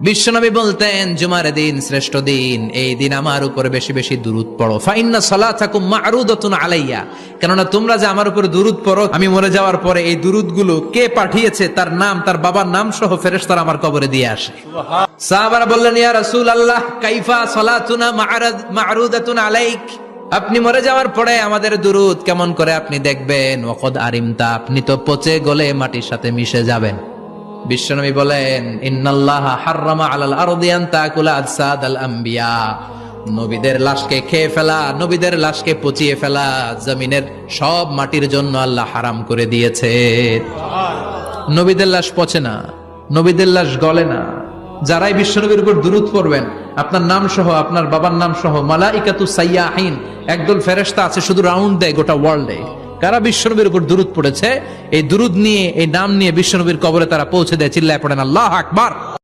বিশ্বনবী বলতেন জুমার দিন শ্রেষ্ঠ দিন, এই দিন আমার উপরে বেশি বেশি দুরূদ পড়ো। ফাইন্না সালাতাকুম মা'রুদাতুন আলাইয়া, কেননা তোমরা যে আমার উপরে দুরূদ পড়ো, আমি মরে যাওয়ার পরে এই দুরূদগুলো কে পাঠিয়েছে তার নাম, তার বাবার নাম সহ ফেরেশতারা আমার কবরে দিয়ে আসে। সাহাবারা বললেন, ইয়া রাসূলুল্লাহ কাইফা সালাতুনা মা'রুদাতুন আলাইক, আপনি মরে যাওয়ার পরে আমাদের দুরূদ কেমন করে আপনি দেখবেন? ওয়াকাদ আরিমতা, আপনি তো পচে গলে মাটির সাথে মিশে যাবেন। বিশ্বনবী বলেন, ইন্নাল্লাহা হাররামা আলাল আরদি আন তাকুলা আজসাদাল আম্বিয়া, নবীদের লাশকে খেয়ে ফেলা, নবীদের লাশকে পচিয়ে ফেলা জমিনের সব মাটির জন্য আল্লাহ হারাম করে দিয়েছে। নবীদের লাশ পচে না, নবীদের লাশ গলে না। যারাই বিশ্বনবীর উপর দুরূদ পড়বেন, আপনার নাম সহ, আপনার বাবার নাম সহ, মালাইকাতু সাইয়াহিন, একদল ফেরেশতা আছে শুধু রাউন্ড দেয় গোটা ওয়ার্ল্ডে। কারা বিশ্বনবীর উপর দুরূদ পড়েছে, এই দুরূদ নিয়ে, এই নাম নিয়ে বিশ্বনবীর কবরে তারা পৌঁছে দেয়। চিল্লায় পড়েন আল্লাহু আকবার।